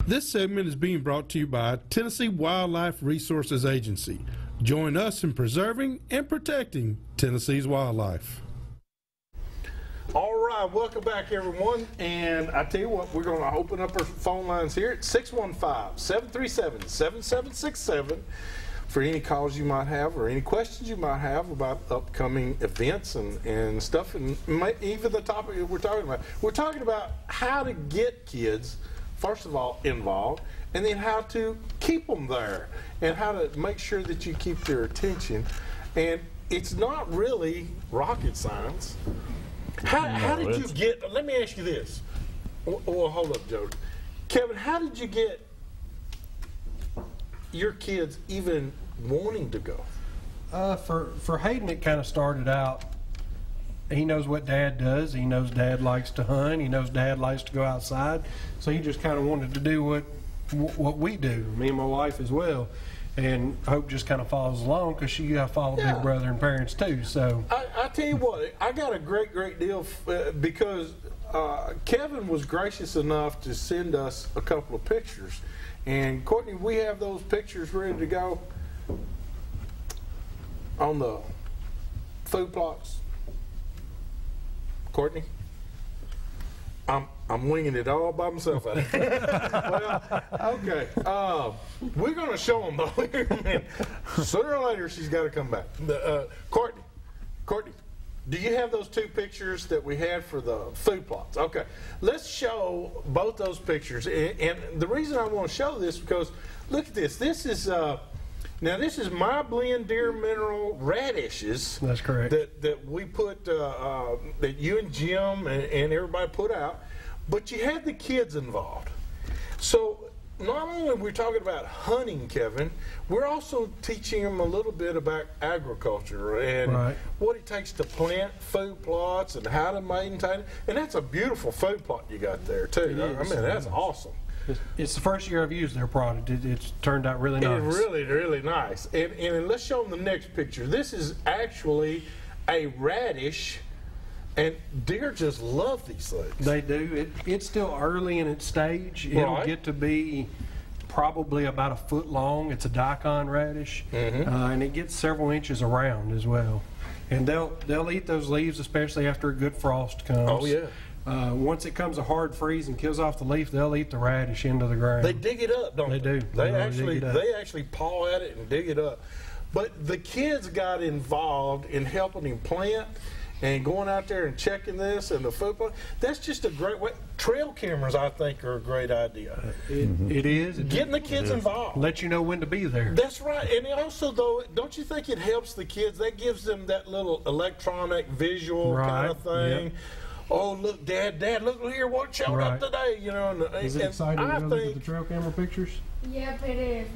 This segment is being brought to you by Tennessee Wildlife Resources Agency. Join us in preserving and protecting Tennessee's wildlife. All right, welcome back, everyone. And I tell you what, we're going to open up our phone lines here at 615-737-7767 for any calls you might have or any questions you might have about upcoming events and stuff, and even the topic that we're talking about. We're talking about how to get kids, first of all, involved, and then how to keep them there, and how to make sure that you keep their attention. And it's not really rocket science. How did you get, let me ask you this. Well, hold up, Joe. Kevin, how did you get your kids even wanting to go? For Hayden, it kind of started out, he knows what Dad does. He knows Dad likes to hunt. He knows Dad likes to go outside. So he just kind of wanted to do what we do, me and my wife as well. And Hope just kind of follows along because she follows Big Brother and parents too. So I tell you what, I got a great deal because Kevin was gracious enough to send us a couple of pictures. And Courtney, we have those pictures ready to go on the food plots. Courtney, I'm winging it all by myself. Well, okay. We're going to show them though. Sooner or later, she's got to come back. Courtney, do you have those two pictures that we had for the food plots? Okay, let's show both those pictures. And the reason I want to show this is because look at this. This is now this is My Blend Deer Mineral radishes. That's correct. That we put that you and Jim and everybody put out. But you had the kids involved. So not only are we talking about hunting, Kevin, we're also teaching them a little bit about agriculture and what it takes to plant food plots and how to maintain it. And that's a beautiful food plot you got there, too. I mean, that's awesome. It's the first year I've used their product. It's turned out really nice. It's really nice. And let's show them the next picture. This is actually a radish. And deer just love these things. They do. It's still early in its stage. It'll get to be probably about a foot long. It's a daikon radish, and it gets several inches around as well. And they'll eat those leaves, especially after a good frost comes. Oh yeah. Once it comes a hard freeze and kills off the leaf, they'll eat the radish into the ground. They dig it up, don't they? They do. They actually paw at it and dig it up. But the kids got involved in helping him plant. And going out there and checking this and the football, that's just a great way. Trail cameras, I think, are a great idea. It is. Getting the kids involved. Let you know when to be there. That's right. And also, though, don't you think it helps the kids? That gives them that little electronic visual kind of thing. Yep. Oh, look, Dad, look here what showed up today. You know, is it exciting to look at the trail camera pictures? Yep, it is.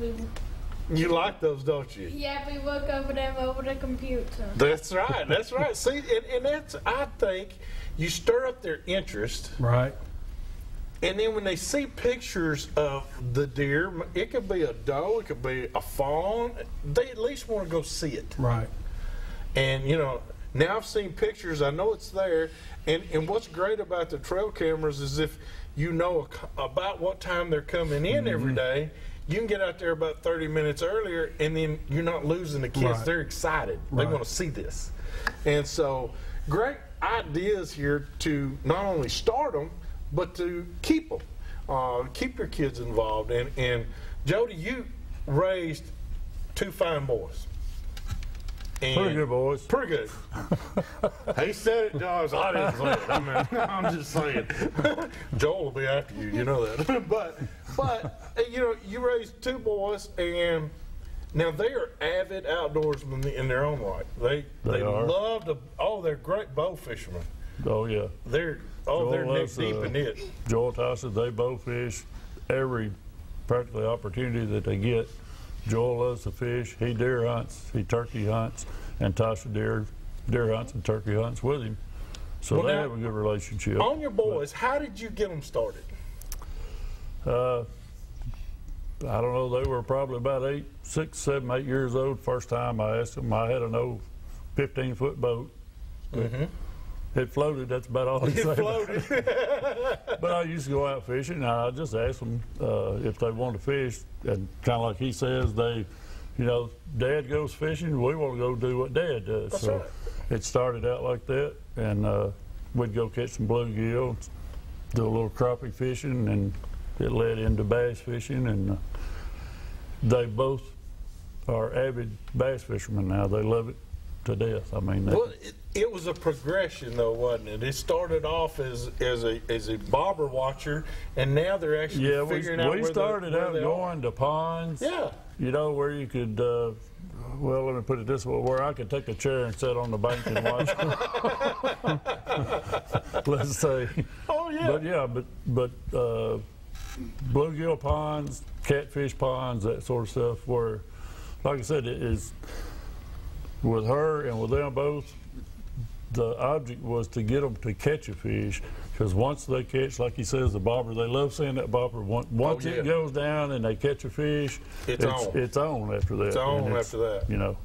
You like those, don't you? Yeah, we look over them over the computer. That's right. See, and that's, I think, you stir up their interest. Right. And then when they see pictures of the deer, it could be a doe, it could be a fawn, they at least want to go see it. Right. And, you know, now I've seen pictures, I know it's there. And what's great about the trail cameras is if you know about what time they're coming in every day, you can get out there about 30 minutes earlier, and then you're not losing the kids. They're excited. They want to see this. And so, great ideas here to not only start them, but to keep them. Keep your kids involved. And Jody, you raised two fine boys. And pretty good, boys. Pretty good. He said it, Josh. I didn't say it. I mean, I'm just saying. Joel will be after you. You know that. But you know, you raised two boys, and now they are avid outdoorsmen in their own right. They love to. Oh, they're great bow fishermen. Oh yeah. They're neck deep in it. Joel Tyson, they bow fish every practically opportunity that they get. Joel loves to fish. He deer hunts, he turkey hunts, and Tasha deer hunts and turkey hunts with him. So they have a good relationship. On your boys, how did you get them started? I don't know. They were probably about 8, 6, 7, 8 years old. First time I asked them, I had an old 15-foot boat. It floated. That's about all he It said. floated. But I used to go out fishing, and I just asked them if they wanted to fish, and kind of like he says, they, you know, Dad goes fishing, we want to go do what Dad does. That's so right. it started out like that, and we'd go catch some bluegill, do a little crappie fishing, and it led into bass fishing, and they both are avid bass fishermen now. They love it to death. I mean, they, Well, it was a progression, though, wasn't it? It started off as a bobber watcher, and now they're actually yeah, figuring out we where started where out they going to ponds. Yeah. You know, where you could, well, let me put it this way, where I could take a chair and sit on the bank and watch. Let's say. Oh yeah. But yeah, but bluegill ponds, catfish ponds, that sort of stuff, where, like I said, it is with her and with them both, the object was to get them to catch a fish, because once they catch, like he says, the bobber, they love seeing that bobber. Once yeah. it goes down and they catch a fish, It's on. It's on after that. It's on And after that. You know.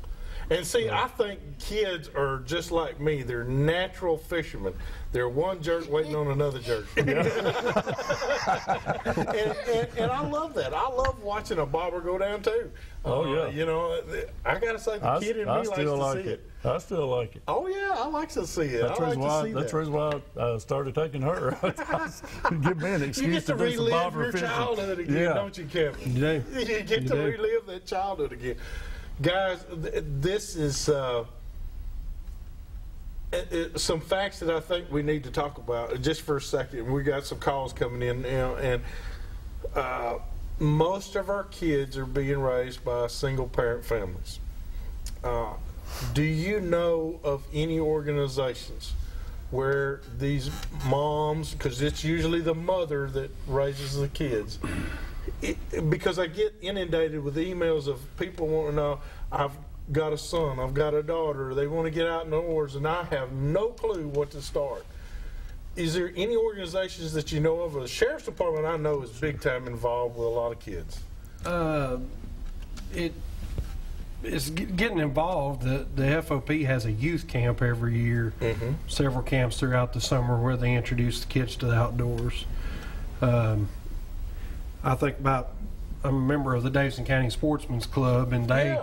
And see, I think kids are just like me. They're natural fishermen. They're one jerk waiting on another jerk. and I love that. I love watching a bobber go down too. Oh, yeah. You know, I gotta say, the kid in me likes to see it. I still like it. Oh yeah, I like to see it. That's I like to see that's that. the reason why I started taking her. Give me an You excuse get to do some relive bobber your fishing. childhood again, Yeah. don't you, Kevin? You do. You get You to do. relive that childhood again. Guys, this is some facts that I think we need to talk about just for a second. We got some calls coming in now, and most of our kids are being raised by single parent families. Do you know of any organizations where these moms, because it's usually the mother that raises the kids, because I get inundated with emails of people wanting to know, I've got a son, I've got a daughter, they want to get out indoors, and I have no clue what to start. Is there any organizations that you know of? The Sheriff's Department I know is big time involved with a lot of kids. It's getting involved. The FOP has a youth camp every year, several camps throughout the summer where they introduce the kids to the outdoors. I think about, I'm a member of the Davidson County Sportsman's Club, and they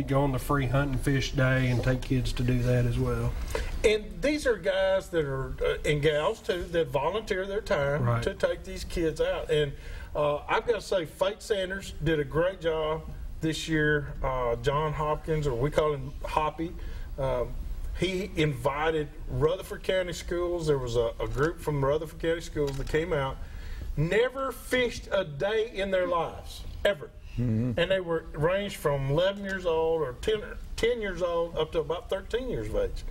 go on the free hunt and fish day and take kids to do that as well. And these are guys that are, and gals too, that volunteer their time Right. to take these kids out. And I've got to say, Fate Sanders did a great job this year. John Hopkins, or we call him Hoppy, he invited Rutherford County Schools. There was a group from Rutherford County Schools that came out, never fished a day in their lives, ever. And they were ranged from 11 years old or 10 years old up to about 13 years of age.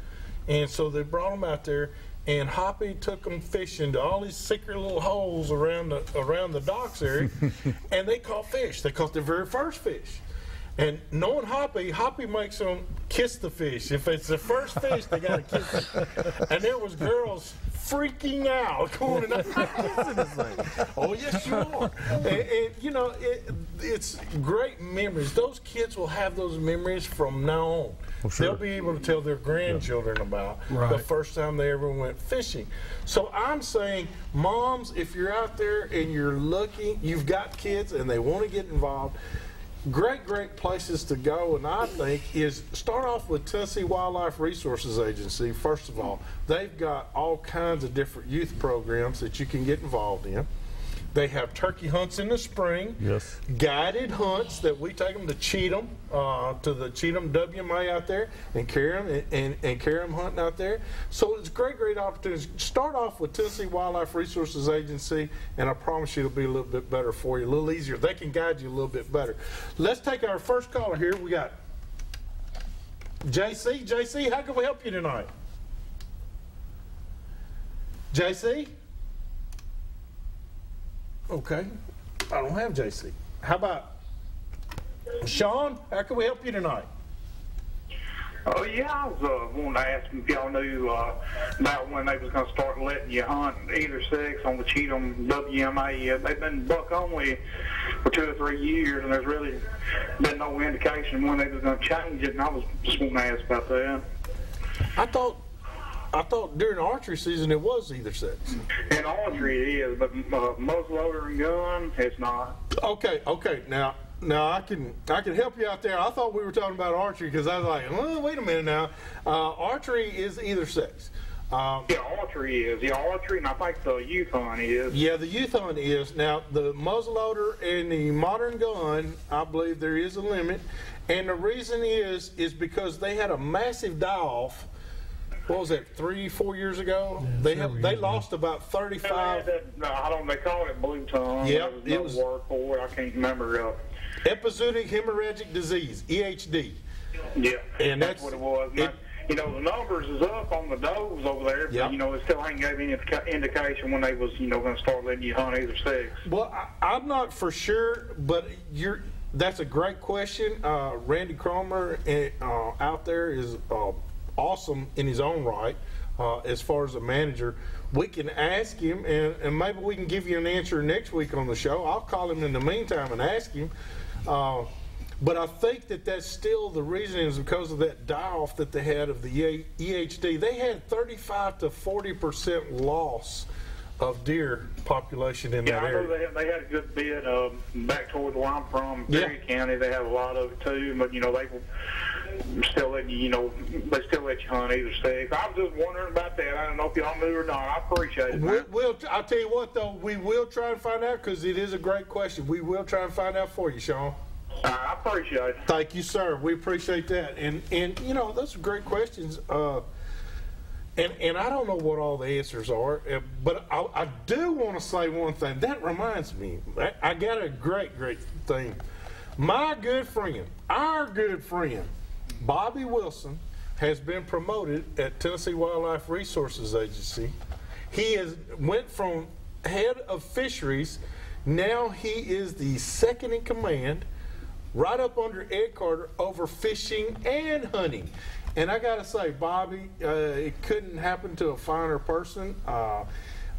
And so they brought them out there, and Hoppy took them fishing to all these secret little holes around the docks area, and they caught fish. They caught their very first fish. And knowing Hoppy makes them kiss the fish. If it's the first fish, they got to kiss it. And there was girls freaking out, going, "I'm not kissing this thing." Oh yes, you are. And you know, it's great memories. Those kids will have those memories from now on. Well, sure. They'll be able to tell their grandchildren about the Right. first time they ever went fishing. So I'm saying, moms, if you're out there and you're looking, you've got kids and they want to get involved, great places to go, and I think is start off with Tennessee Wildlife Resources Agency. First of all, they've got all kinds of different youth programs that you can get involved in. They have turkey hunts in the spring, Yes. guided hunts that we take them to Cheatham, to the Cheatham WMA out there, and carry them hunting out there. So it's great opportunities. Start off with Tennessee Wildlife Resources Agency, and I promise you it'll be a little bit better for you, a little easier. They can guide you a little bit better. Let's take our first caller here. We got JC. JC, how can we help you tonight? JC? Okay, I don't have JC. How about Sean? How can we help you tonight? Oh yeah, I was wanting to ask if y'all knew about when they was going to start letting you hunt either sex on the Cheatham WMA. They've been buck only for 2 or 3 years, and there's really been no indication when they was going to change it. And I was just wanting to ask about that. I thought I thought during archery season it was either sex. In archery it is, but muzzleloader and gun, it's not. Okay. Now I can help you out there. I thought we were talking about archery because I was like, oh, wait a minute now. Archery is either sex. Yeah, archery is. Yeah, archery, and I think the youth hunt is. Yeah, the youth hunt is. Now, the muzzleloader and the modern gun, I believe there is a limit. And the reason is because they had a massive die-off. What was that, 3-4 years ago? Yeah, they lost about 35. They call it blue tongue. Yeah, it was word for it. I can't remember. Episodic hemorrhagic disease, EHD. Yeah, And that's what it was. The numbers is up on the does over there, but, Yep. It still ain't gave any indication when they was, going to start letting you hunt either sex. Well, I'm not for sure, but that's a great question. Randy Cromer out there is awesome in his own right as far as a manager. We can ask him, and maybe we can give you an answer next week on the show. I'll call him in the meantime and ask him. But I think that's still the reason is because of that die-off that they had of the EHD. They had 35 to 40% loss of deer population in that area. I know they had a good bit back toward where I'm from, Yeah. Perry County. They have a lot of it too, but they will still let you, they still let you hunt either sex. I was just wondering about that. I don't know if y'all knew or not. I appreciate it, man. I'll tell you what though, we will try and find out because it is a great question. We will try and find out for you, Sean. I appreciate it. Thank you, sir. We appreciate that. And those are great questions. And I don't know what all the answers are, but I do want to say one thing. That reminds me, I got a great thing. My good friend, our good friend, Bobby Wilson, has been promoted at Tennessee Wildlife Resources Agency. He went from head of fisheries, now he is the second in command, right up under Ed Carter, over fishing and hunting. And I got to say, Bobby, it couldn't happen to a finer person.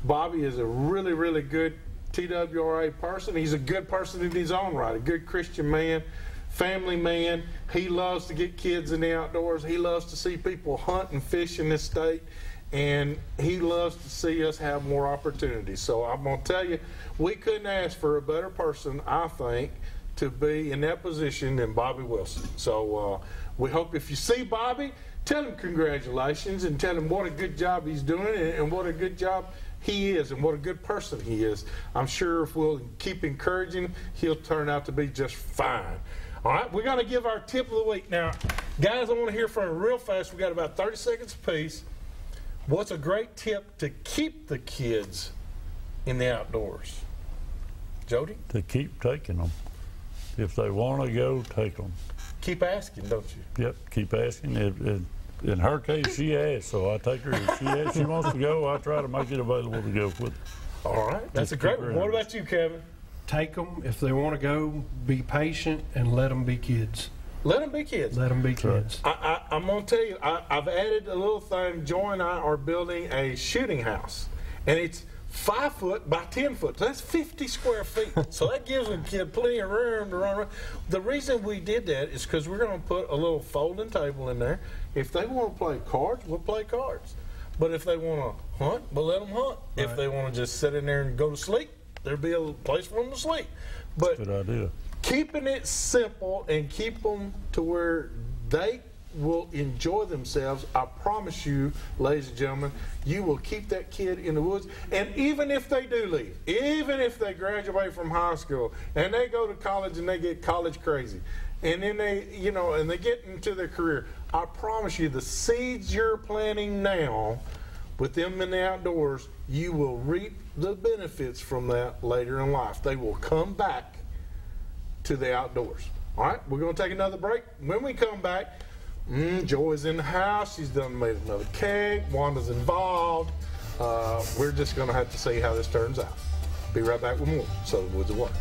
Bobby is a really, really good TWRA person. He's a good person in his own right, a good Christian man, family man. He loves to get kids in the outdoors. He loves to see people hunt and fish in this state. And he loves to see us have more opportunities. So I'm going to tell you, we couldn't ask for a better person, I think, to be in that position than Bobby Wilson. So we hope if you see Bobby, tell him congratulations and tell him what a good job he's doing and what a good job he is and what a good person he is. I'm sure if we'll keep encouraging, he'll turn out to be just fine. All right, we're going to give our tip of the week. Now, guys, I want to hear from you real fast. We got about 30 seconds apiece. What's a great tip to keep the kids in the outdoors? Jody? To keep taking them. If they want to go, take them. Keep asking, don't you? Yep, keep asking. In her case, she asked, so I take her. If she wants to go, I try to make it available to go with her. All right, that's a great one. What about you, Kevin? Take them. If they want to go, be patient and let them be kids. Let them be kids. Let them be kids. I'm going to tell you, I've added a little thing. Joy and I are building a shooting house, and it's 5 foot by 10 foot. So that's 50 square feet. So that gives a kid plenty of room to run around. The reason we did that is because we're going to put a little folding table in there. If they want to play cards, we'll play cards. But if they want to hunt, we'll let them hunt. Right. If they want to just sit in there and go to sleep, there'll be a place for them to sleep. But good idea. Keeping it simple and keep them to where they will enjoy themselves, I promise you, ladies and gentlemen, you will keep that kid in the woods. And even if they do leave, even if they graduate from high school and they go to college and they get college crazy, and then they, and they get into their career, I promise you, the seeds you're planting now with them in the outdoors, you will reap the benefits from that later in life. They will come back to the outdoors. All right, we're going to take another break. When we come back, Joy's in the house. She's made another cake. Wanda's involved. We're just going to have to see how this turns out. Be right back with more So the Woods of Water.